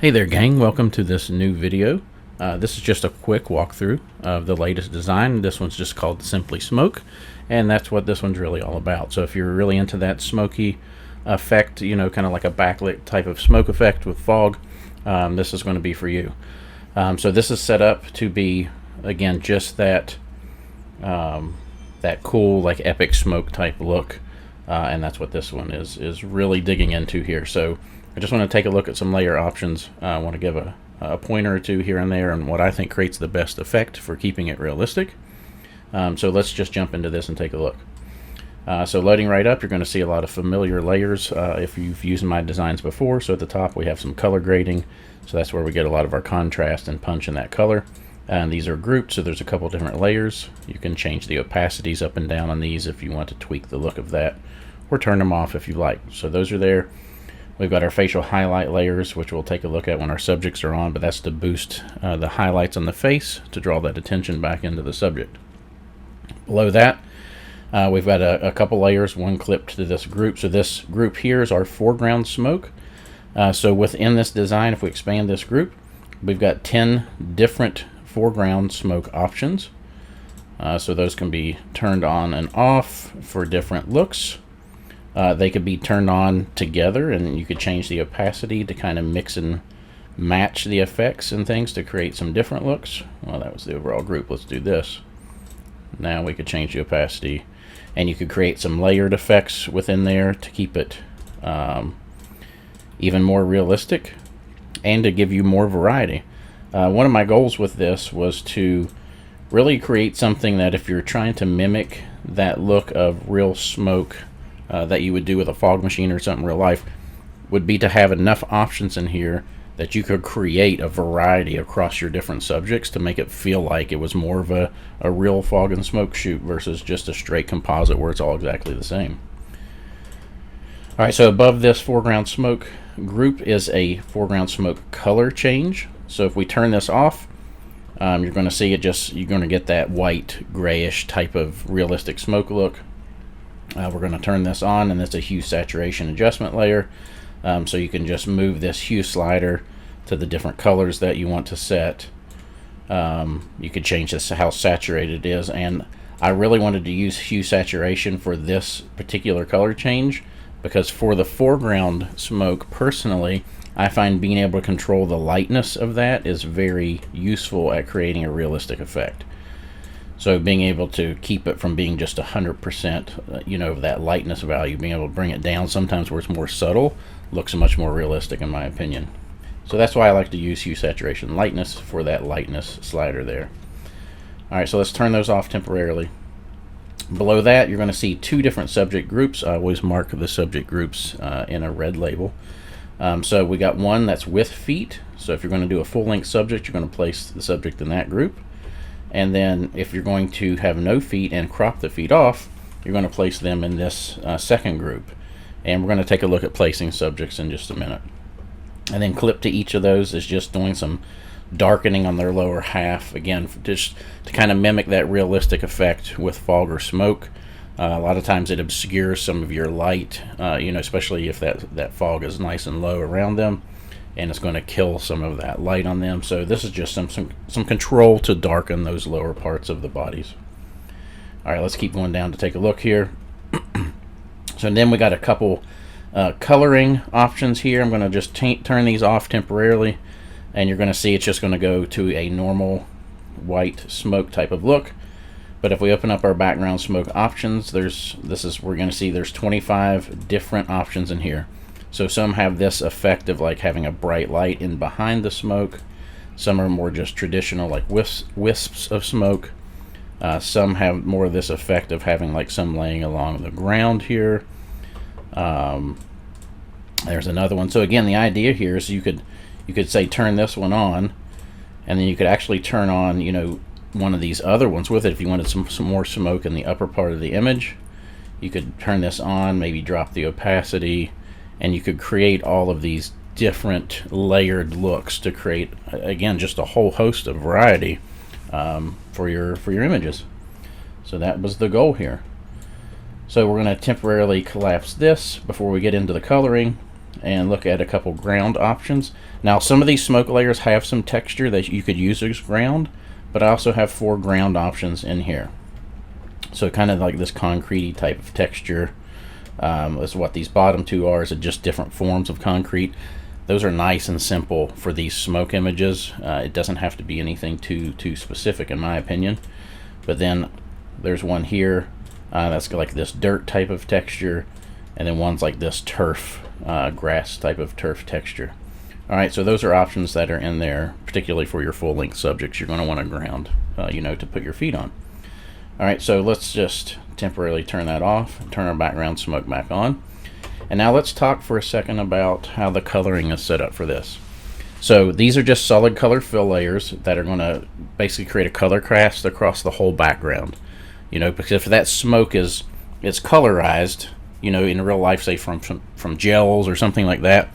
Hey there gang, welcome to this new video. This is just a quick walkthrough of the latest design. This one's just called Simply Smoke, and that's what this one's really all about. So if you're really into that smoky effect, you know, kind of like a backlit type of smoke effect with fog, this is going to be for you. So this is set up to be, again, just that that cool, like epic smoke type look, and that's what this one is really digging into here. So I just want to take a look at some layer options. I want to give a pointer or two here and there on what I think creates the best effect for keeping it realistic. So let's just jump into this and take a look. So loading right up, you're going to see a lot of familiar layers if you've used my designs before. So at the top we have some color grading, so that's where we get a lot of our contrast and punch in that color. And these are grouped, so there's a couple different layers. You can change the opacities up and down on these if you want to tweak the look of that, or turn them off if you like. So those are there. We've got our facial highlight layers, which we'll take a look at when our subjects are on, but that's to boost the highlights on the face to draw that attention back into the subject. Below that, we've got a couple layers, one clipped to this group. So this group here is our foreground smoke. So within this design, if we expand this group, we've got 10 different foreground smoke options. So those can be turned on and off for different looks. They could be turned on together, and you could change the opacity to kind of mix and match the effects and things to create some different looks. Well, that was the overall group. Let's do this. Now we could change the opacity, and you could create some layered effects within there to keep it even more realistic and to give you more variety. One of my goals with this was to really create something that if you're trying to mimic that look of real smoke that you would do with a fog machine or something real life, would be to have enough options in here that you could create a variety across your different subjects to make it feel like it was more of a real fog and smoke shoot versus just a straight composite where it's all exactly the same. Alright, so above this foreground smoke group is a foreground smoke color change. So if we turn this off, you're going to see you're going to get that white grayish type of realistic smoke look. We're going to turn this on, and it's a hue saturation adjustment layer, so you can just move this hue slider to the different colors that you want to set. You could change this to how saturated it is, and I really wanted to use hue saturation for this particular color change because for the foreground smoke, personally, I find being able to control the lightness of that is very useful at creating a realistic effect. So being able to keep it from being just 100%, you know, that lightness value, being able to bring it down sometimes where it's more subtle, looks much more realistic in my opinion. So that's why I like to use hue saturation lightness for that lightness slider there. Alright, so let's turn those off temporarily. Below that, you're going to see two different subject groups. I always mark the subject groups in a red label. So we got one that's with feet. So if you're going to do a full-length subject, you're going to place the subject in that group. And then if you're going to have no feet and crop the feet off, you're going to place them in this second group. And we're going to take a look at placing subjects in just a minute. And then clip to each of those is just doing some darkening on their lower half, again, just to kind of mimic that realistic effect with fog or smoke. A lot of times it obscures some of your light, you know, especially if that fog is nice and low around them, and it's going to kill some of that light on them. So this is just some control to darken those lower parts of the bodies. Alright, let's keep going down to take a look here. So then we got a couple coloring options here. I'm going to just turn these off temporarily, and you're going to see it's just going to go to a normal white smoke type of look. But if we open up our background smoke options, we're going to see there's 25 different options in here. So some have this effect of like having a bright light in behind the smoke. Some are more just traditional, like wisps of smoke. Some have more of this effect of having like some laying along the ground here. There's another one. So again, the idea here is you could say turn this one on, and then you could actually turn on, you know, one of these other ones with it if you wanted some more smoke in the upper part of the image. You could turn this on, maybe drop the opacity, and you could create all of these different layered looks to create, again, just a whole host of variety for your images. So that was the goal here. So we're going to temporarily collapse this before we get into the coloring. and look at a couple ground options. Now some of these smoke layers have some texture that you could use as ground, but I also have 4 ground options in here. So kind of like this concrete type of texture is what these bottom 2 are, is just different forms of concrete. Those are nice and simple for these smoke images. It doesn't have to be anything too specific in my opinion. But then there's one here that's like this dirt type of texture, and then one's like this turf, grass type of turf texture. Alright, so those are options that are in there, particularly for your full-length subjects. You're going to want to ground, to put your feet on. Alright, so let's just temporarily turn that off and turn our background smoke back on. And now let's talk for a second about how the coloring is set up for this. So these are just solid color fill layers that are going to basically create a color cast across the whole background. Because if that smoke is colorized, in real life, say from gels or something like that,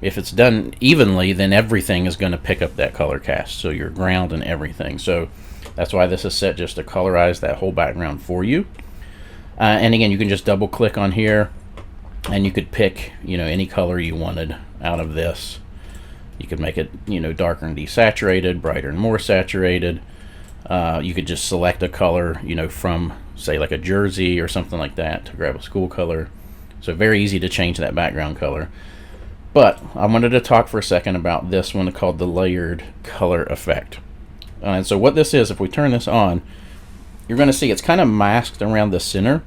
if it's done evenly, then everything is going to pick up that color cast. So your ground and everything. So that's why this is set just to colorize that whole background for you. And again, you can just double click on here and you could pick, any color you wanted out of this. You could make it, darker and desaturated, brighter and more saturated. You could just select a color, from say like a jersey or something like that to grab a school color. So very easy to change that background color. But I wanted to talk for a second about this one called the layered color effect. And so what this is, if we turn this on, you're going to see it's kind of masked around the center.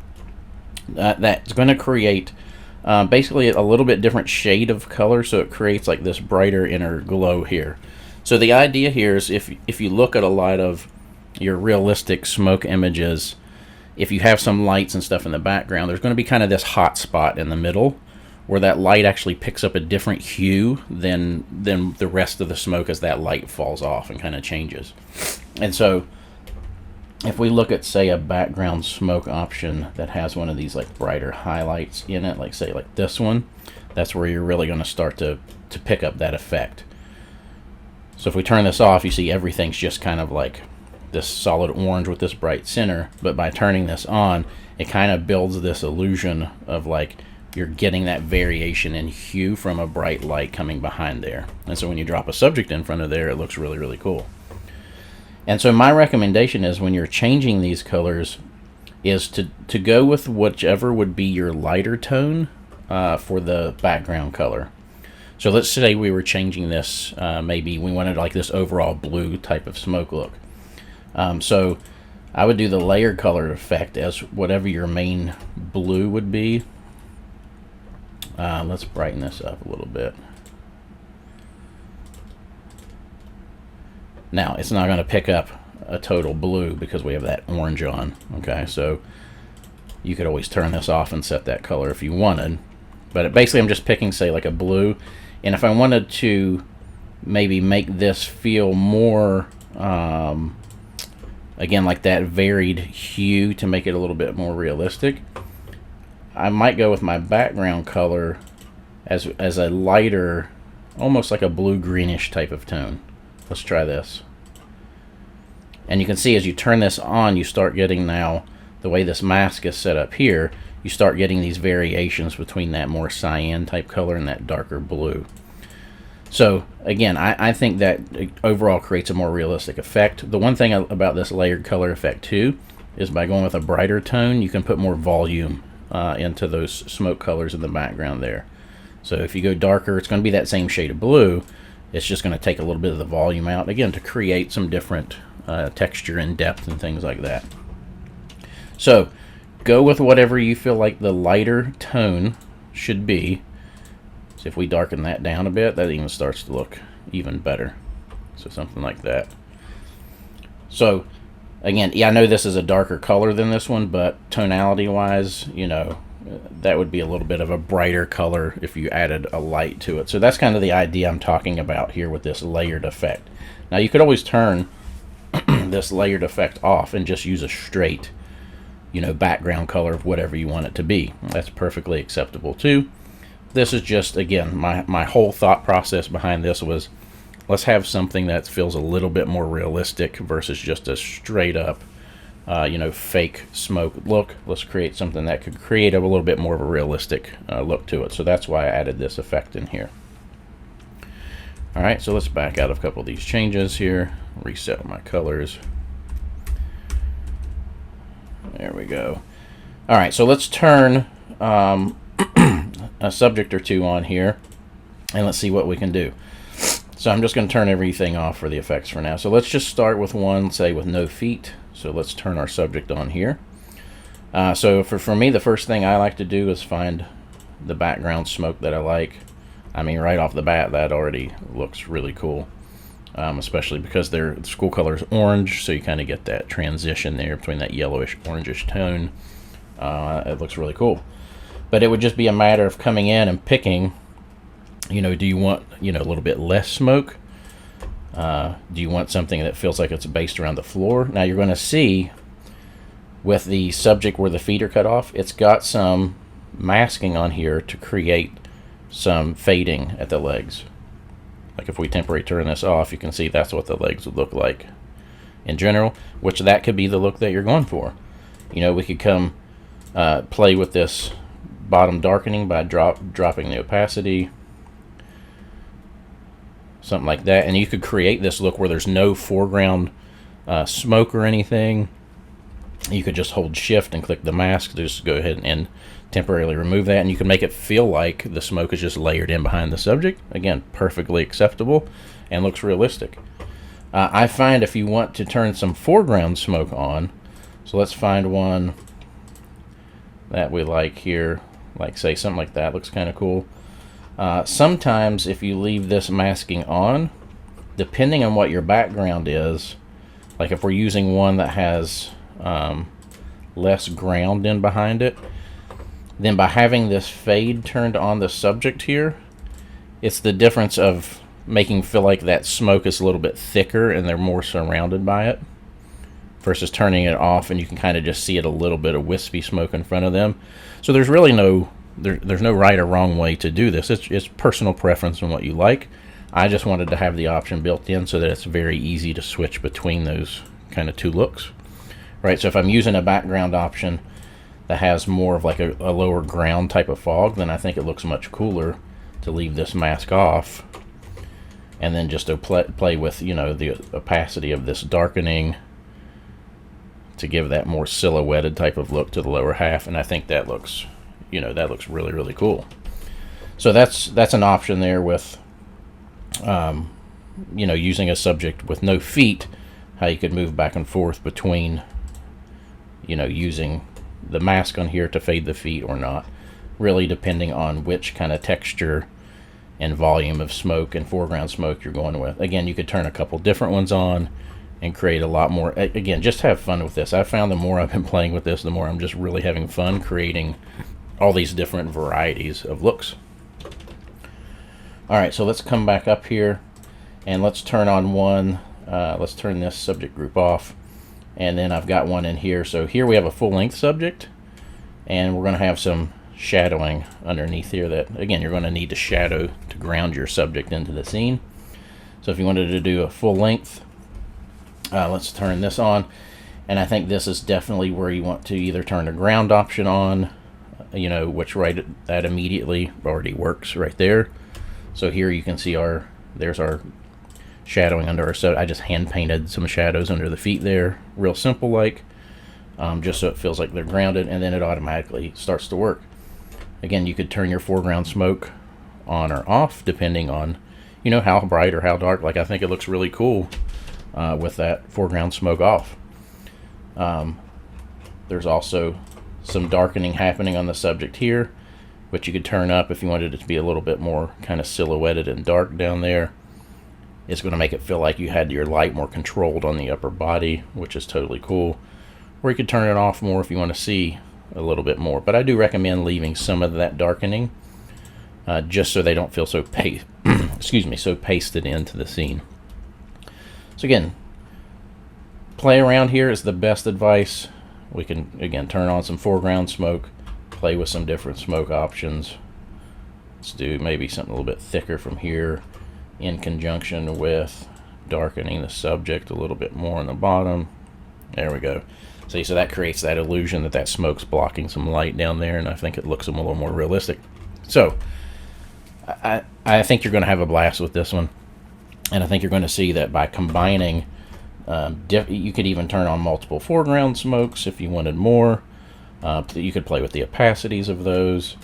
That's going to create basically a little bit different shade of color, so it creates like this brighter inner glow here. So the idea here is if you look at a lot of your realistic smoke images, if you have some lights and stuff in the background, there's going to be kind of this hot spot in the middle where that light actually picks up a different hue than the rest of the smoke as that light falls off and kind of changes. And so if we look at, say, a background smoke option that has one of these like brighter highlights in it, like say like this one, that's where you're really going to start to pick up that effect. So if we turn this off, you see everything's just kind of like this solid orange with this bright center, but by turning this on, it kind of builds this illusion of like you're getting that variation in hue from a bright light coming behind there. And so when you drop a subject in front of there, it looks really, really cool. And so my recommendation is when you're changing these colors is to go with whichever would be your lighter tone for the background color. So let's say we were changing this, maybe we wanted like this overall blue type of smoke look. So I would do the layered color effect as whatever your main blue would be. Let's brighten this up a little bit. Now it's not going to pick up a total blue because we have that orange on. Okay, so you could always turn this off and set that color if you wanted. But basically I'm just picking, say, like a blue. And if I wanted to maybe make this feel more, again, like that varied hue to make it a little bit more realistic, I might go with my background color as a lighter, almost like a blue-greenish type of tone. Let's try this. And you can see as you turn this on, you start getting now, the way this mask is set up here, you start getting these variations between that more cyan type color and that darker blue. So again, I think that overall creates a more realistic effect. The one thing about this layered color effect too is by going with a brighter tone, you can put more volume into those smoke colors in the background there. So if you go darker, it's going to be that same shade of blue. It's just going to take a little bit of the volume out, again, to create some different texture and depth and things like that. So go with whatever you feel like the lighter tone should be. So if we darken that down a bit, that even starts to look even better. So something like that. So again, yeah, I know this is a darker color than this one, but tonality wise, that would be a little bit of a brighter color if you added a light to it. So that's kind of the idea I'm talking about here with this layered effect. Now you could always turn this layered effect off and just use a straight, background color of whatever you want it to be. That's perfectly acceptable too. This is just, again, my whole thought process behind this was, let's have something that feels a little bit more realistic versus just a straight up you know, fake smoke look. Let's create something that could create a little bit more of a realistic look to it. So that's why I added this effect in here. All right, so let's back out of a couple of these changes here, reset my colors. There we go. All right, so let's turn a subject or two on here, and let's see what we can do. So I'm just going to turn everything off for the effects for now. So let's just start with one, say with no feet. So let's turn our subject on here. So for me, the first thing I like to do is find the background smoke that I like. I mean, right off the bat, that already looks really cool, especially because their school color is orange, so you kind of get that transition there between that yellowish, orangish tone. It looks really cool. But it would just be a matter of coming in and picking, you know, do you want, you know, a little bit less smoke? Do you want something that feels like it's based around the floor? Now you're going to see with the subject where the feet are cut off, it's got some masking on here to create some fading at the legs. Like if we temporarily turn this off, you can see that's what the legs would look like in general, which that could be the look that you're going for. You know, we could come play with this bottom darkening by dropping the opacity, something like that, and you could create this look where there's no foreground smoke or anything. You could just hold shift and click the mask, just go ahead and temporarily remove that, and you can make it feel like the smoke is just layered in behind the subject. Again, perfectly acceptable and looks realistic. I find if you want to turn some foreground smoke on, so let's find one that we like here, like say something like that, looks kind of cool. Sometimes if you leave this masking on, depending on what your background is, like if we're using one that has less ground in behind it, then by having this fade turned on the subject here, it's the difference of making feel like that smoke is a little bit thicker and they're more surrounded by it, versus turning it off and you can kind of just see it a little bit of wispy smoke in front of them. So there's really there's no right or wrong way to do this. It's personal preference on what you like. I just wanted to have the option built in so that it's very easy to switch between those kind of two looks. Right, so if I'm using a background option that has more of like a lower ground type of fog, then I think it looks much cooler to leave this mask off and then just to play with, you know, the opacity of this darkening to give that more silhouetted type of look to the lower half. And I think that looks, you know, that looks really, really cool. So that's an option there with, you know, using a subject with no feet, how you could move back and forth between, you know, using the mask on here to fade the feet or not, really depending on which kind of texture and volume of smoke and foreground smoke you're going with. Again, you could turn a couple different ones on and create a lot more. Again, just have fun with this. I found the more I've been playing with this, the more I'm just really having fun creating all these different varieties of looks. All right, so let's come back up here and let's turn on one. Let's turn this subject group off. And then I've got one in here. So here we have a full-length subject, and we're going to have some shadowing underneath here that, again, you're going to need to shadow to ground your subject into the scene. So if you wanted to do a full length, let's turn this on. And I think this is definitely where you want to either turn a ground option on, you know, which that immediately already works right there. So here you can see there's our shadowing under our I just hand painted some shadows under the feet there, real simple like, just so it feels like they're grounded, and then it automatically starts to work. Again, you could turn your foreground smoke on or off depending on, you know, how bright or how dark. Like I think it looks really cool with that foreground smoke off. There's also some darkening happening on the subject here, which you could turn up if you wanted it to be a little bit more kind of silhouetted and dark down there. It's going to make it feel like you had your light more controlled on the upper body, which is totally cool. Or you could turn it off more if you want to see a little bit more. But I do recommend leaving some of that darkening just so they don't feel so so pasted into the scene. So again, play around here is the best advice. We can, again, turn on some foreground smoke, play with some different smoke options. Let's do maybe something a little bit thicker from here, in conjunction with darkening the subject a little bit more on the bottom. There we go. See, so that creates that illusion that that smoke's blocking some light down there, and I think it looks a little more realistic. So I think you're going to have a blast with this one, and I think you're going to see that by combining, you could even turn on multiple foreground smokes if you wanted more. You could play with the opacities of those.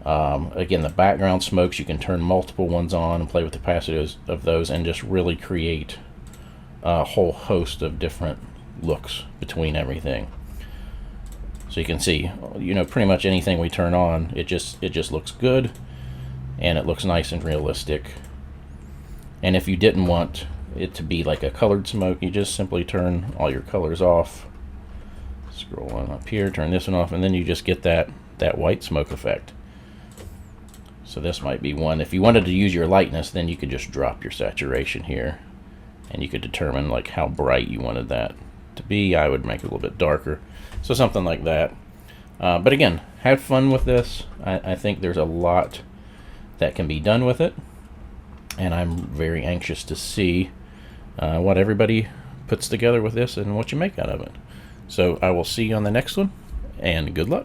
Again, the background smokes, you can turn multiple ones on and play with the opacities of those and just really create a whole host of different looks between everything. So you can see, pretty much anything we turn on, it just looks good, and it looks nice and realistic. And if you didn't want it to be like a colored smoke, you just simply turn all your colors off. Scroll on up here, turn this one off, and then you just get that white smoke effect. So this might be one. If you wanted to use your lightness, then you could just drop your saturation here, and you could determine like how bright you wanted that to be. I would make it a little bit darker, so something like that. But again, have fun with this. I think there's a lot that can be done with it, and I'm very anxious to see what everybody puts together with this and what you make out of it. So I will see you on the next one, and good luck.